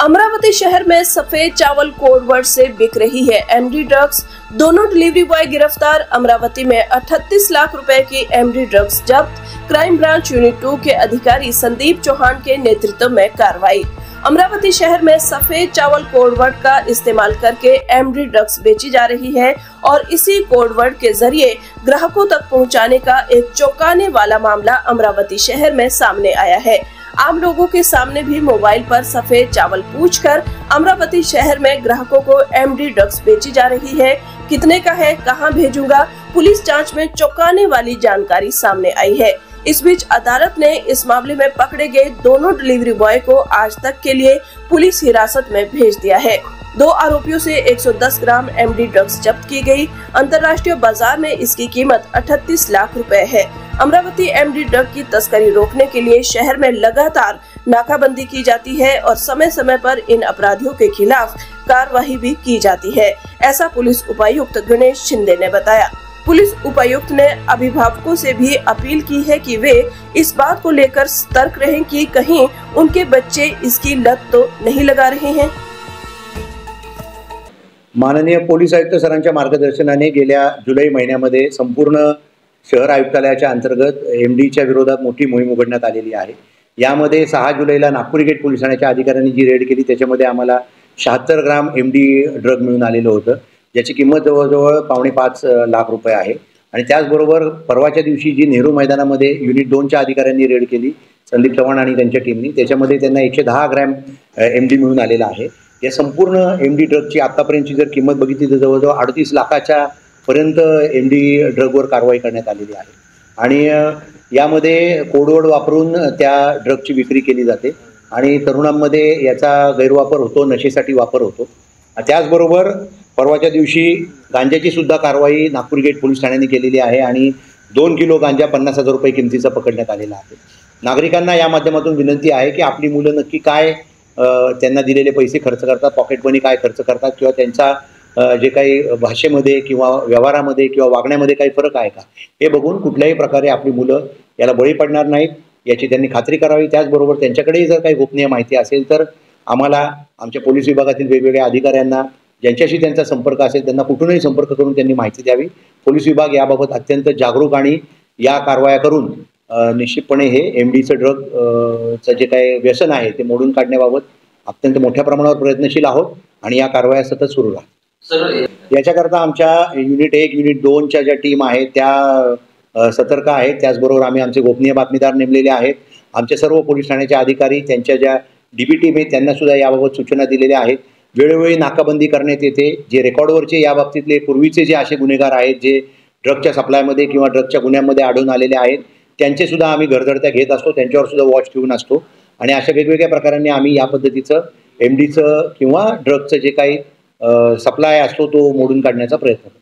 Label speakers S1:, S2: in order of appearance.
S1: अमरावती शहर में सफेद चावल कोड वर्ड से बिक रही है एमडी ड्रग्स। दोनों डिलीवरी बॉय गिरफ्तार। अमरावती में 38 लाख रुपए की एमडी ड्रग्स जब्त। क्राइम ब्रांच यूनिट 2 के अधिकारी संदीप चौहान के नेतृत्व में कार्रवाई। अमरावती शहर में सफेद चावल कोड वर्ड का इस्तेमाल करके एमडी ड्रग्स बेची जा रही है और इसी कोड वर्ड के जरिए ग्राहकों तक पहुंचाने का एक चौंकाने वाला मामला अमरावती शहर में सामने आया है। आम लोगों के सामने भी मोबाइल पर सफेद चावल पूछकर अमरावती शहर में ग्राहकों को एमडी ड्रग्स बेची जा रही है। कितने का है, कहां भेजूंगा, पुलिस जांच में चौंकाने वाली जानकारी सामने आई है। इस बीच अदालत ने इस मामले में पकड़े गए दोनों डिलीवरी बॉय को आज तक के लिए पुलिस हिरासत में भेज दिया है। दो आरोपियों से 110 ग्राम एमडी ड्रग्स जब्त की गई। अंतर्राष्ट्रीय बाजार में इसकी कीमत 38 लाख रुपए है। अमरावती एमडी ड्रग की तस्करी रोकने के लिए शहर में लगातार नाकाबंदी की जाती है और समय समय पर इन अपराधियों के खिलाफ कार्रवाई भी की जाती है। ऐसा पुलिस उपायुक्त गणेश शिंदे ने बताया। पुलिस उपायुक्त ने अभिभावकों से भी अपील की है कि वे इस बात को लेकर सतर्क रहें कि कहीं उनके बच्चे इसकी लत तो नहीं लगा रहे हैं।
S2: माननीय पोलीस आयुक्त सरांच्या मार्गदर्शनाने गेल्या जुलै महिन्यामध्ये संपूर्ण शहर आयुक्तालयाच्या अंतर्गत एमडीच्या विरोधात मोठी मोहीम उघडण्यात आलेली आहे। यामध्ये 6 जुलैला नागपूर गेट पोलीस ठाण्याच्या अधिकाऱ्यांनी जी रेड केली त्याच्यामध्ये आम्हाला 76 ग्राम एमडी ड्रग मिळून आलेलं होतं, ज्याची किंमत जवळजवळ 5.5 लाख रुपये आहे। आणि त्याचबरोबर परवाच्या दिवशी जी नेहरू मैदानामध्ये युनिट 2च्या अधिकाऱ्यांनी रेड केली संदीप चव्हाण आणि त्यांच्या टीमनी, त्याच्यामध्ये त्यांना 110 ग्रॅम एमडी मिळून आलेला आहे। या संपूर्ण एमडी ड्रगची आतापर्यंतची जर किंमत बघितली तर जवळजवळ 38 लाखाच्या पर्यंत एमडी ड्रगवर कारवाई करण्यात आलेली आहे। आणि यामध्ये कोडवर्ड वापरून त्या ड्रगची विक्री केली जाते आणि तरुणांमध्ये याचा गैरवापर होतो, नशेसाठी वापर होतो। त्याचबरोबर परवाच्या दिवशी गांजाची सुद्धा कारवाई नागपूर गेट पोलीस ठाण्याने केलेली आहे आणि 2 किलो गांजा 50,000 रुपये किमतीचा पकडण्यात आलेला आहे। नागरिकांना या माध्यमातून विनंती आहे की आपली मुलं नक्की काय त्यांना दिलेले पैसे खर्च करतात, पॉकेट मनी काय खर्च करतात किंवा त्यांचा जे काही भाषेमध्ये किंवा व्यवहारामध्ये किंवा वागण्यामध्ये काही फरक आहे का हे बघून कुठल्याही प्रकारे आपली मुलं याला बळी पडणार नाहीत याची त्यांनी खात्री करावी। त्याचबरोबर त्यांच्याकडेही जर काही गोपनीय माहिती असेल तर आम्हाला आमच्या पोलीस विभागातील वेगवेगळ्या अधिकाऱ्यांना ज्यांच्याशी त्यांचा संपर्क असेल त्यांना कुठूनही संपर्क करून त्यांनी माहिती द्यावी। पोलीस विभाग याबाबत अत्यंत जागरूक आणि या कारवाया करून निश्चितपणे हे एमडीचं ड्रगचं जे काही व्यसन आहे ते मोडून काढण्याबाबत अत्यंत मोठ्या प्रमाणावर प्रयत्नशील आहोत आणि या कारवाया सतत सुरू राहतात। याच्याकरता आमच्या युनिट 1 युनिट 2च्या ज्या टीम आहेत त्या सतर्क आहेत। त्याचबरोबर आम्ही आमचे गोपनीय बातमीदार नेमलेले आहेत। आमचे सर्व पोलीस ठाण्याचे अधिकारी त्यांच्या ज्या डीबी टीम आहेत त्यांना सुद्धा याबाबत सूचना दिलेल्या आहेत। वेळोवेळी नाकाबंदी करण्यात येते। जे रेकॉर्डवरचे या बाबतीतले पूर्वीचे जे असे गुन्हेगार आहेत जे ड्रगच्या सप्लायमध्ये किंवा ड्रगच्या गुन्ह्यांमध्ये आढळून आलेले आहेत त्यांचे सुद्धा आम्ही घरधडत्या घेत असतो, त्यांच्यावर सुद्धा वॉच ठेवून असतो आणि अशा वेगवेगळ्या प्रकारांनी आम्ही या पद्धतीचं एमडीचं किंवा ड्रगचं जे काही सप्लाय असतो तो मोडून काढण्याचा प्रयत्न करतो।